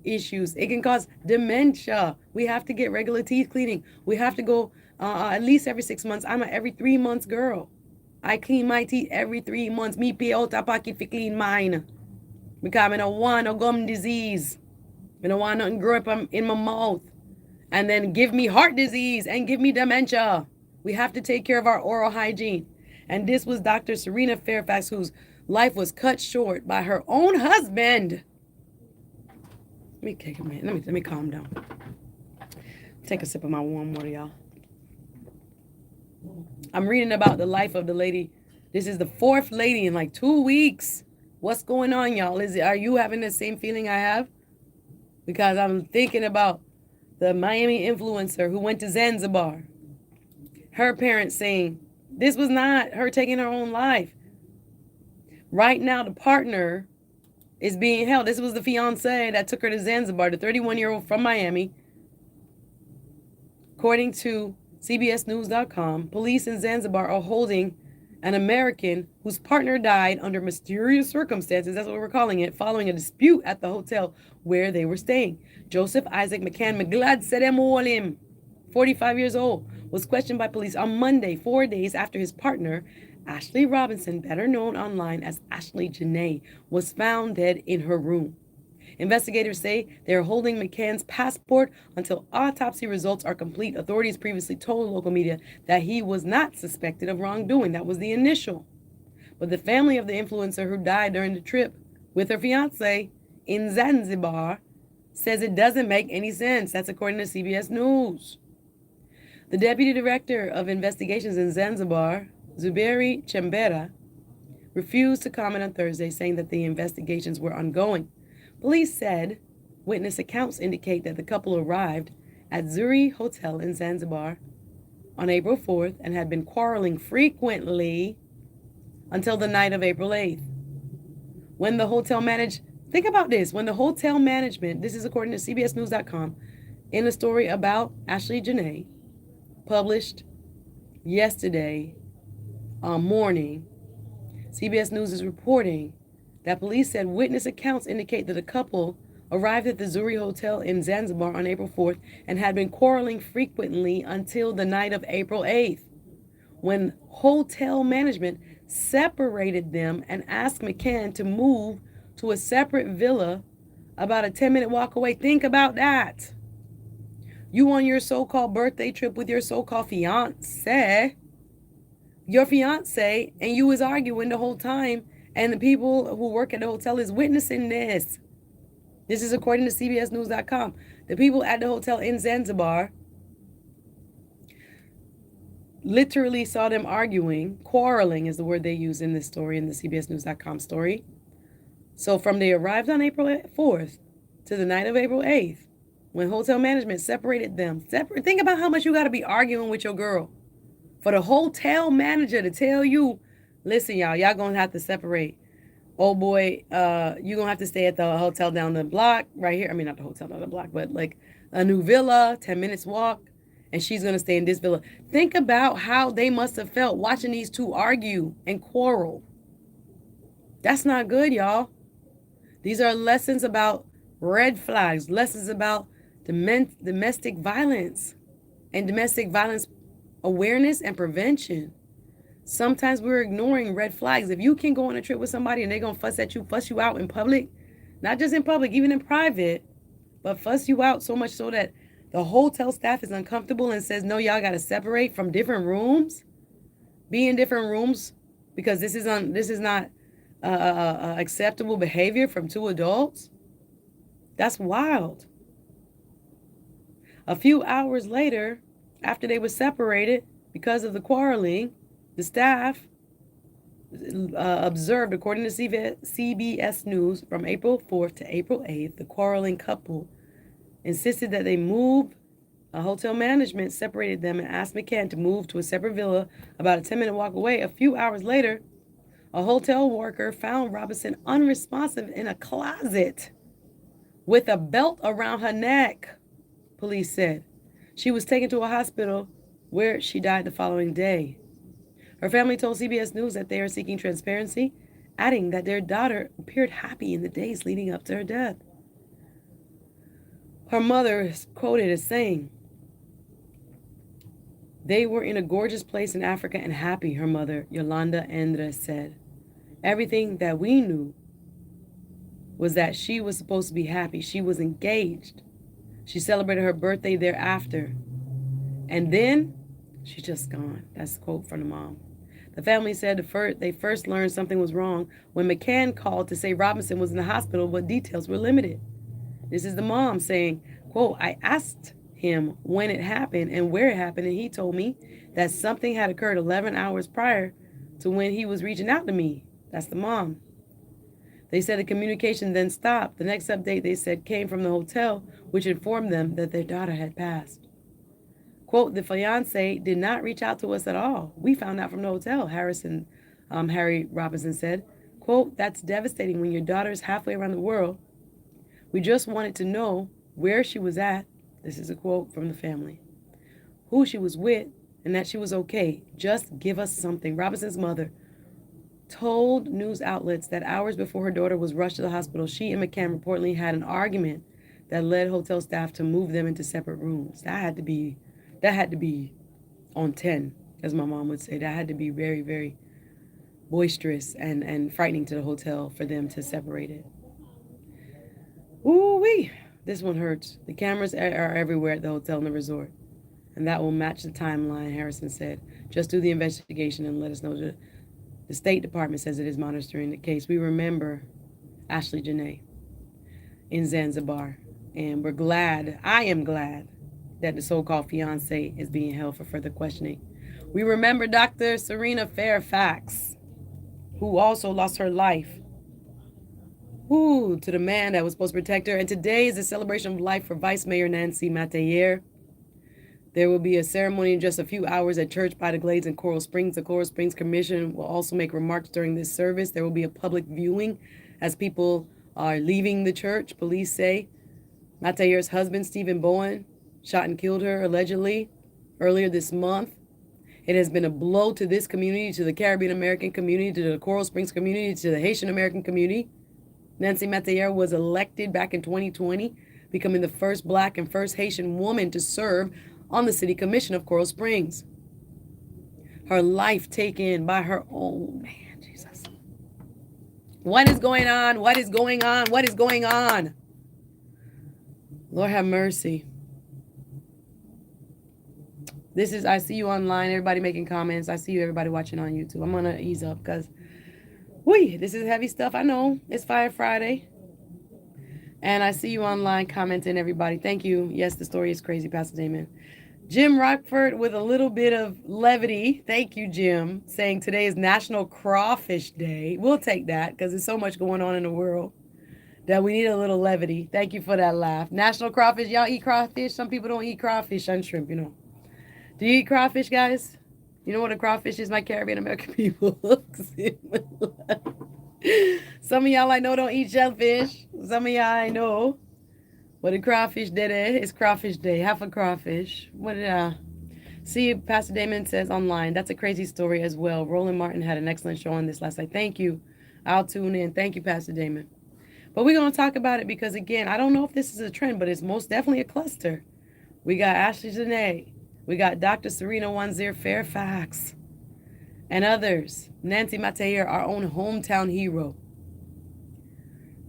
issues. It can cause dementia. We have to get regular teeth cleaning. We have to go at least every 6 months. I'm an every 3 months girl. I clean my teeth every 3 months. Me pay out a pocket to clean mine. Because I don't want no gum disease. I don't want nothing grow up in my mouth. and then give me heart disease and give me dementia. We have to take care of our oral hygiene. And this was Dr. Serena Fairfax, whose life was cut short by her own husband. Let me take a minute. Let me calm down. Take a sip of my warm water, y'all. I'm reading about the life of the lady. This is the fourth lady in like 2 weeks. What's going on, y'all? Are you having the same feeling I have? Because I'm thinking about the Miami influencer who went to Zanzibar. Her parents saying this was not her taking her own life. Right now, the partner is being held. This was the fiance that took her to Zanzibar, the 31-year-old from Miami. According to CBSNews.com, police in Zanzibar are holding an American whose partner died under mysterious circumstances, that's what we're calling it, following a dispute at the hotel where they were staying. Joseph Isaac McCann McGlad Sedemolim, 45 years old, was questioned by police on Monday, 4 days after his partner, Ashley Robinson, better known online as Ashley Janae, was found dead in her room. Investigators say they are holding McCann's passport until autopsy results are complete. Authorities previously told local media that he was not suspected of wrongdoing. That was the initial. But the family of the influencer who died during the trip with her fiance in Zanzibar says it doesn't make any sense. That's according to CBS News. The deputy director of investigations in Zanzibar, Zuberi Chembera, refused to comment on Thursday, saying that the investigations were ongoing. Police said witness accounts indicate that the couple arrived at Zuri Hotel in Zanzibar on April 4th and had been quarreling frequently until the night of April 8th. When the hotel think about this, when the hotel management, this is according to CBSNews.com, in a story about Ashley Janae, published yesterday morning, CBS News is reporting that police said witness accounts indicate that a couple arrived at the Zuri Hotel in Zanzibar on April 4th and had been quarreling frequently until the night of April 8th, when hotel management separated them and asked McCann to move to a separate villa about a 10-minute walk away. Think about that. You on your so-called birthday trip with your so-called fiance, and you was arguing the whole time, and the people who work at the hotel is witnessing this. This is according to CBSNews.com. The people at the hotel in Zanzibar literally saw them arguing. Quarreling is the word they use in this story, in the CBSNews.com story. So from they arrived on April 4th to the night of April 8th, when hotel management separated them. Think about how much you got to be arguing with your girl for the hotel manager to tell you, listen, y'all going to have to separate. Oh, boy, you're going to have to stay at the hotel down the block right here. I mean, not the hotel down the block, but like a new villa, 10 minutes walk, and she's going to stay in this villa. Think about how they must have felt watching these two argue and quarrel. That's not good, y'all. These are lessons about red flags, lessons about domestic violence and domestic violence awareness and prevention. Sometimes we're ignoring red flags. If you can go on a trip with somebody and they're going to fuss you out in public, not just in public, even in private, but fuss you out so much so that the hotel staff is uncomfortable and says, no, y'all got to separate from different rooms, be in different rooms, because this is not acceptable behavior from two adults. That's wild. A few hours later, after they were separated because of the quarreling, the staff observed, according to CBS News, from April 4th to April 8th, the quarreling couple insisted that they move. Hotel management separated them and asked McCann to move to a separate villa about a 10-minute walk away. A few hours later, a hotel worker found Robinson unresponsive in a closet with a belt around her neck, police said. She was taken to a hospital where she died the following day. Her family told CBS News that they are seeking transparency, adding that their daughter appeared happy in the days leading up to her death. Her mother is quoted as saying, "They were in a gorgeous place in Africa and happy," her mother, Yolanda Andres, said. "Everything that we knew was that she was supposed to be happy. She was engaged. She celebrated her birthday thereafter. And then she's just gone. That's a quote from the mom. The family said they first learned something was wrong when McCann called to say Robinson was in the hospital, but details were limited. This is the mom saying, quote, I asked him when it happened and where it happened, and he told me that something had occurred 11 hours prior to when he was reaching out to me. That's the mom. They said the communication then stopped. The next update, they said, came from the hotel, which informed them that their daughter had passed. Quote, the fiance did not reach out to us at all. We found out from the hotel, Harry Robinson said. Quote, that's devastating when your daughter is halfway around the world. We just wanted to know where she was at. This is a quote from the family. Who she was with, and that she was okay. Just give us something. Robinson's mother told news outlets that hours before her daughter was rushed to the hospital, she and McCann reportedly had an argument that led hotel staff to move them into separate rooms. That had to be on 10, as my mom would say. That had to be very, very boisterous and frightening to the hotel for them to separate it. Ooh-wee. This one hurts. The cameras are everywhere at the hotel and the resort. And that will match the timeline, Harrison said. Just do the investigation and let us know. The State Department says it is monitoring the case. We remember Ashley Janae in Zanzibar. And I am glad, that the so-called fiance is being held for further questioning. We remember Dr. Serena Fairfax, who also lost her life to the man that was supposed to protect her. And today is a celebration of life for Vice Mayor Nancy Metayer. There will be a ceremony in just a few hours at Church by the Glades in Coral Springs. The Coral Springs Commission will also make remarks during this service. There will be a public viewing as people are leaving the church, police say. Metayer's husband, Stephen Bowen, shot and killed her, allegedly, earlier this month. It has been a blow to this community, to the Caribbean American community, to the Coral Springs community, to the Haitian American community. Nancy Metayer was elected back in 2020, becoming the first Black and first Haitian woman to serve on the City Commission of Coral Springs. Her life taken by her own man, Jesus. What is going on? What is going on? What is going on? Lord have mercy. I see you online, everybody making comments. I see you, everybody watching on YouTube. I'm going to ease up because, this is heavy stuff. I know. It's Fire Friday. And I see you online commenting, everybody. Thank you. Yes, the story is crazy, Pastor Damon. Jim Rockford with a little bit of levity. Thank you, Jim. Saying today is National Crawfish Day. We'll take that because there's so much going on in the world that we need a little levity. Thank you for that laugh. National Crawfish. Y'all eat crawfish? Some people don't eat crawfish and shrimp, Do you eat crawfish, guys? You know what a crawfish is, my Caribbean American people? Some of y'all I know don't eat shellfish. Some of y'all I know. What a crawfish day is Crawfish Day. Half a crawfish. What did I see? Pastor Damon says online. That's a crazy story as well. Roland Martin had an excellent show on this last night. Thank you. I'll tune in. Thank you, Pastor Damon. But we're going to talk about it because, again, I don't know if this is a trend, but it's most definitely a cluster. We got Ashley Janae. We got Dr. Serena Wanzir Fairfax and others. Nancy Metayer, our own hometown hero.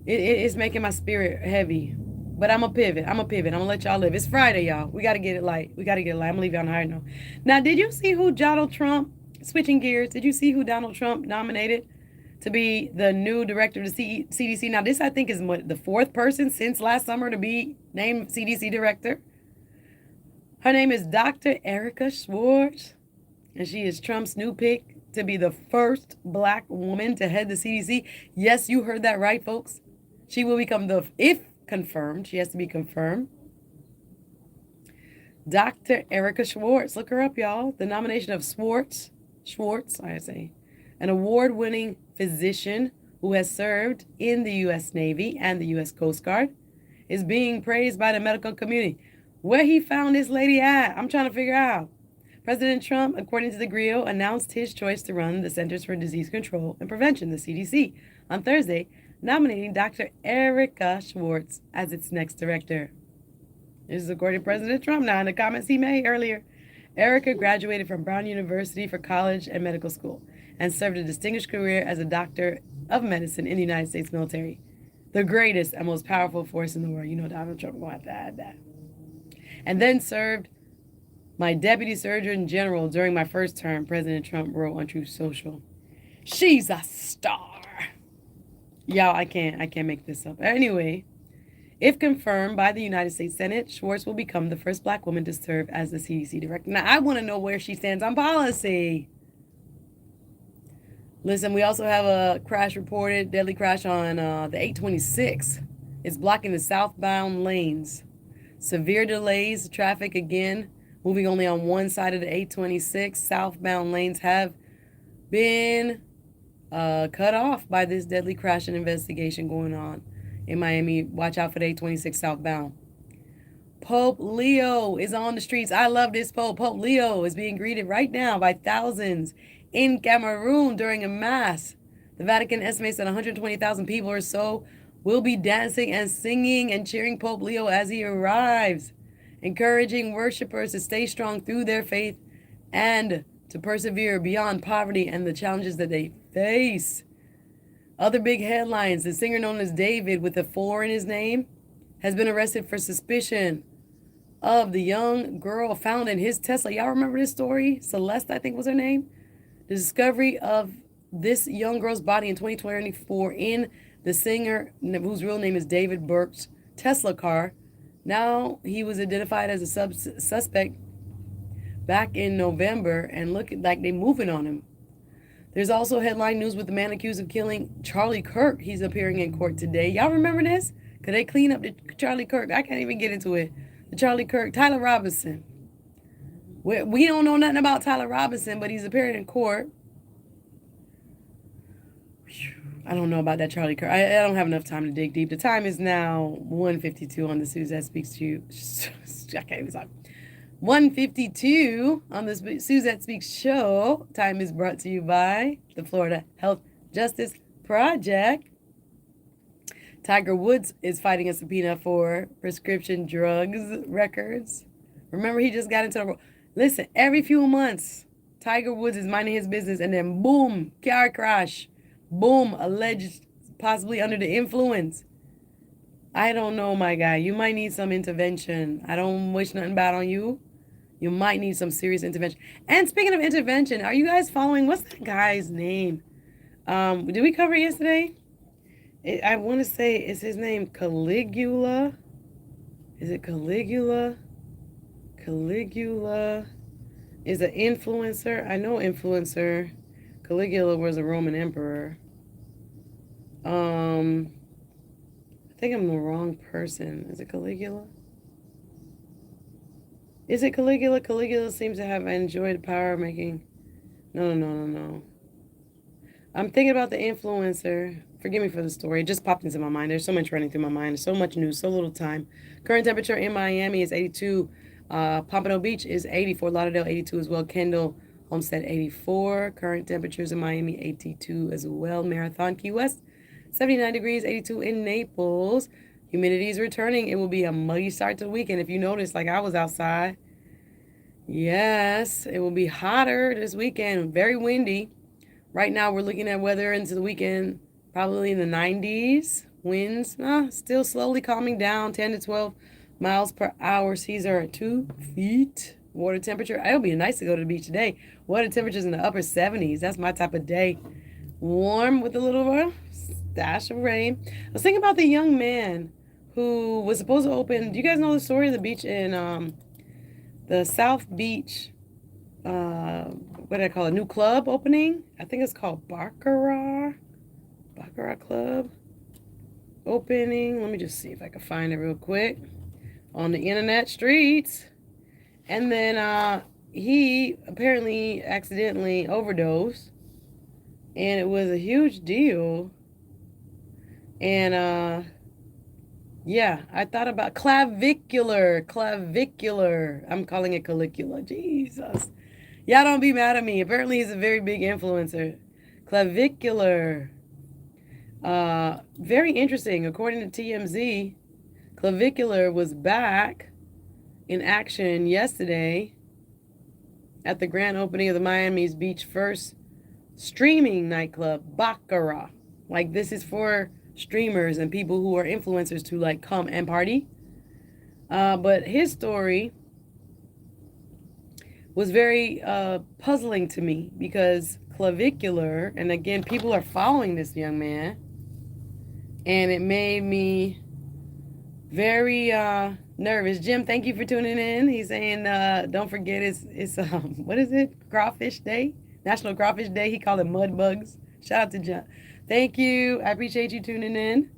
It is making my spirit heavy. But I'm going to pivot. I'm going to let y'all live. It's Friday, y'all. We got to get it light. I'm going to leave you on a high note. Now, did you see who Donald Trump, switching gears, did you see who Donald Trump nominated to be the new director of the CDC? Now, this, I think, is the fourth person since last summer to be named CDC director. Her name is Dr. Erica Schwartz, and she is Trump's new pick to be the first Black woman to head the CDC. Yes, you heard that right, folks. She will become if confirmed, she has to be confirmed. Dr. Erica Schwartz, look her up, y'all. The nomination of Schwartz, an award-winning physician who has served in the U.S. Navy and the U.S. Coast Guard, is being praised by the medical community. Where he found this lady at, I'm trying to figure out. President Trump, according to the Griot, announced his choice to run the Centers for Disease Control and Prevention, the CDC, on Thursday, nominating Dr. Erica Schwartz as its next director. This is according to President Trump now in the comments he made earlier. Erica graduated from Brown University for college and medical school and served a distinguished career as a doctor of medicine in the United States military. The greatest and most powerful force in the world. You know Donald Trump will have to add that. and then served my deputy surgeon general during my first term, President Trump wrote on Truth Social. She's a star. Y'all, I can't make this up. Anyway, if confirmed by the United States Senate, Schwartz will become the first black woman to serve as the CDC director. Now, I want to know where she stands on policy. Listen, we also have a crash reported, deadly crash on the 826. It's blocking the southbound lanes. Severe delays, traffic again, moving only on one side of the 826. Southbound lanes have been cut off by this deadly crash and investigation going on in Miami. Watch out for the 826 southbound. Pope Leo is on the streets. I love this Pope. Pope Leo is being greeted right now by thousands in Cameroon during a mass. The Vatican estimates that 120,000 people or so will be dancing and singing and cheering Pope Leo as he arrives, encouraging worshipers to stay strong through their faith and to persevere beyond poverty and the challenges that they face. Other big headlines: the singer known as David with a 4 in his name has been arrested for suspicion of the young girl found in his Tesla. Y'all remember this story? Celeste, I think was her name. The discovery of this young girl's body in 2024 in the singer, whose real name is David Burke's Tesla car. Now he was identified as a suspect back in November, and look like they moving on him. There's also headline news with the man accused of killing Charlie Kirk. He's appearing in court today. Y'all remember this? Could they clean up the Charlie Kirk? I can't even get into it. The Charlie Kirk, Tyler Robinson. We don't know nothing about Tyler Robinson, but he's appearing in court. I don't know about that Charlie Kirk. I don't have enough time to dig deep. The time is now 1:52 on the Suzette Speaks to You. I can't even talk. 1:52 on the Suzette Speaks show. Time is brought to you by the Florida Health Justice Project. Tiger Woods is fighting a subpoena for prescription drugs records. Remember, he just got into a... Listen, every few months, Tiger Woods is minding his business, and then boom, car crash. Boom, alleged possibly under the influence. I don't know, my guy. You might need some intervention. I don't wish nothing bad on you. You might need some serious intervention. And speaking of intervention, are you guys following... What's that guy's name? Did we cover it yesterday? I want to say, is his name Caligula? Is it Caligula? Caligula is an influencer. I know influencer. Caligula was a Roman emperor. I think I'm the wrong person. Is it Caligula? Is it Caligula? Caligula seems to have enjoyed the power of making... No. I'm thinking about the influencer. Forgive me for the story. It just popped into my mind. There's so much running through my mind. There's so much news, so little time. Current temperature in Miami is 82. Pompano Beach is 80. Fort Lauderdale, 82 as well. Kendall, Homestead, 84. Current temperatures in Miami, 82 as well. Marathon, Key West, 79 degrees, 82 in Naples. Humidity is returning. It will be a muggy start to the weekend. If you notice, like I was outside. Yes, it will be hotter this weekend. Very windy. Right now, we're looking at weather into the weekend, probably in the 90s. Winds still slowly calming down, 10 to 12 miles per hour. Seas are at 2 feet. Water temperature, it'll be nice to go to the beach today. Water temperatures in the upper 70s. That's my type of day. Warm with a little dash of rain. I was thinking about the young man who was supposed to open. Do you guys know the story of the beach in the South Beach? What do I call it? New club opening? I think it's called Baccarat Club opening. Let me just see if I can find it real quick on the internet streets. And then he apparently accidentally overdosed, and it was a huge deal. And yeah, I thought about clavicular. I'm calling it Caligula. Jesus. Y'all don't be mad at me. Apparently he's a very big influencer. Clavicular. Very interesting. According to TMZ, Clavicular was back in action yesterday at the grand opening of the Miami's Beach first streaming nightclub, Baccarat. Like, this is for streamers and people who are influencers to, like, come and party. But his story was very puzzling to me because clavicular, and again, people are following this young man, and it made me very nervous. Jim, thank you for tuning in. He's saying, don't forget it's what is it? Crawfish Day, National Crawfish Day. He called it mud bugs. Shout out to John. Thank you. I appreciate you tuning in.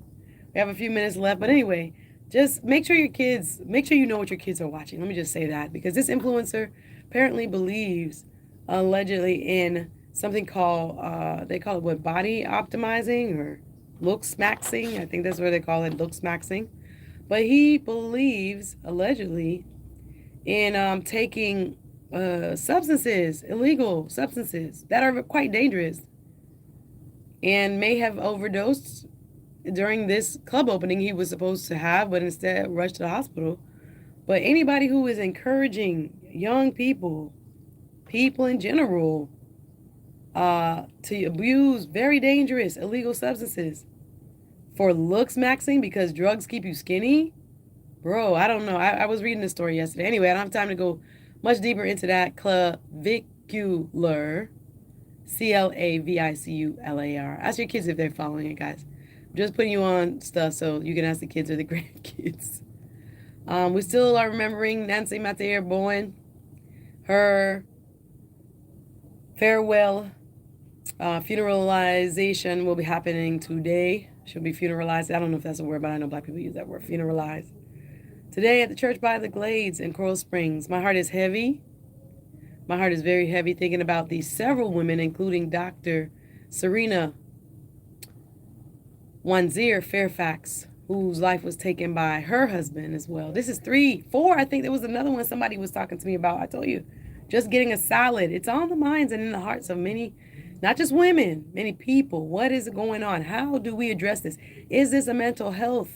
We have a few minutes left, but anyway, just make sure you know what your kids are watching. Let me just say that because this influencer apparently believes allegedly in something called they call it what, body optimizing or looks maxing. I think that's what they call it, looks maxing. But he believes allegedly in taking substances, illegal substances that are quite dangerous, and may have overdosed during this club opening he was supposed to have, but instead rushed to the hospital. But anybody who is encouraging young people, people in general, to abuse very dangerous illegal substances for looks maxing because drugs keep you skinny, bro, I don't know. I was reading this story yesterday. Anyway, I don't have time to go much deeper into that. Clavicular, Clavicular. Ask your kids if they're following it, guys. I'm just putting you on stuff so you can ask the kids or the grandkids. We still are remembering Nancy Metayer Bowen. Her farewell funeralization will be happening today. She'll be funeralized. I don't know if that's a word, but I know black people use that word, funeralized. Today at the church by the Glades in Coral Springs. My heart is heavy. My heart is very heavy thinking about these several women, including Dr. Serena Wanzir Fairfax, whose life was taken by her husband as well. This is 3, 4. I think there was another one somebody was talking to me about. I told you, just getting a salad. It's on the minds and in the hearts of many, not just women, many people. What is going on? How do we address this? Is this a mental health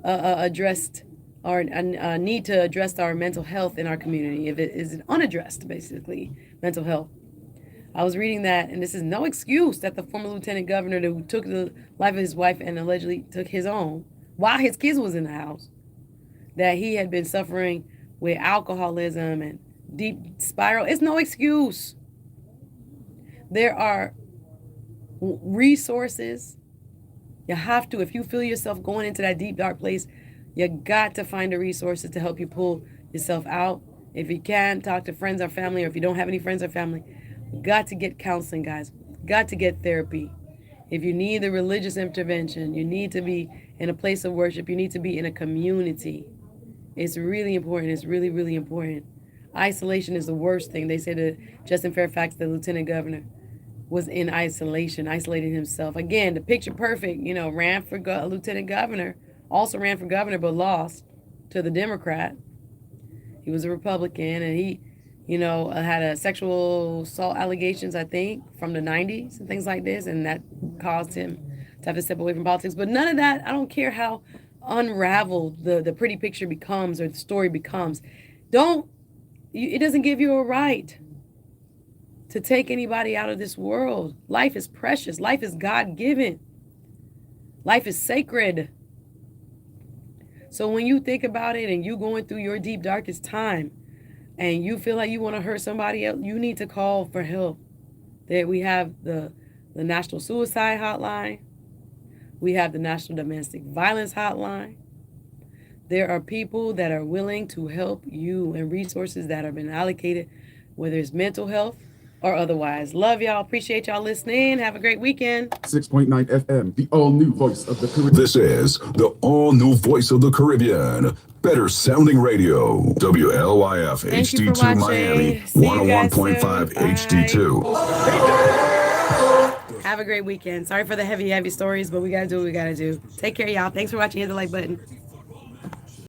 addressed, or a need to address our mental health in our community? If it is unaddressed, basically, mental health. I was reading that, and this is no excuse that the former lieutenant governor who took the life of his wife and allegedly took his own while his kids was in the house, that he had been suffering with alcoholism and deep spiral. It's no excuse. There are resources. You have to, if you feel yourself going into that deep, dark place, you got to find the resources to help you pull yourself out. If you can, talk to friends or family, or if you don't have any friends or family, got to get counseling, guys. Got to get therapy. If you need the religious intervention, you need to be in a place of worship. You need to be in a community. It's really important. It's really, really important. Isolation is the worst thing. They say that Justin Fairfax, the lieutenant governor, was in isolation, isolating himself. Again, the picture perfect, ran for lieutenant governor, also ran for governor, but lost to the Democrat. He was a Republican, and he had a sexual assault allegations, I think, from the 90s and things like this, and that caused him to have to step away from politics. But none of that, I don't care how unraveled the pretty picture becomes or the story becomes. It doesn't give you a right to take anybody out of this world. Life is precious. Life is God-given. Life is sacred. So when you think about it and you going through your deep, darkest time, and you feel like you want to hurt somebody else, you need to call for help. That we have the National Suicide Hotline. We have the National Domestic Violence Hotline. There are people that are willing to help you and resources that have been allocated, whether it's mental health or otherwise. Love y'all. Appreciate y'all listening. Have a great weekend. 6.9 FM, the all-new voice of the Caribbean. This is the all-new voice of the Caribbean. Better sounding radio. WLYF Thank you for HD2 watching. Miami. See you guys 101.5 soon. HD2. Have a great weekend. Sorry for the heavy stories, but we got to do what we got to do. Take care, y'all. Thanks for watching. Hit the like button.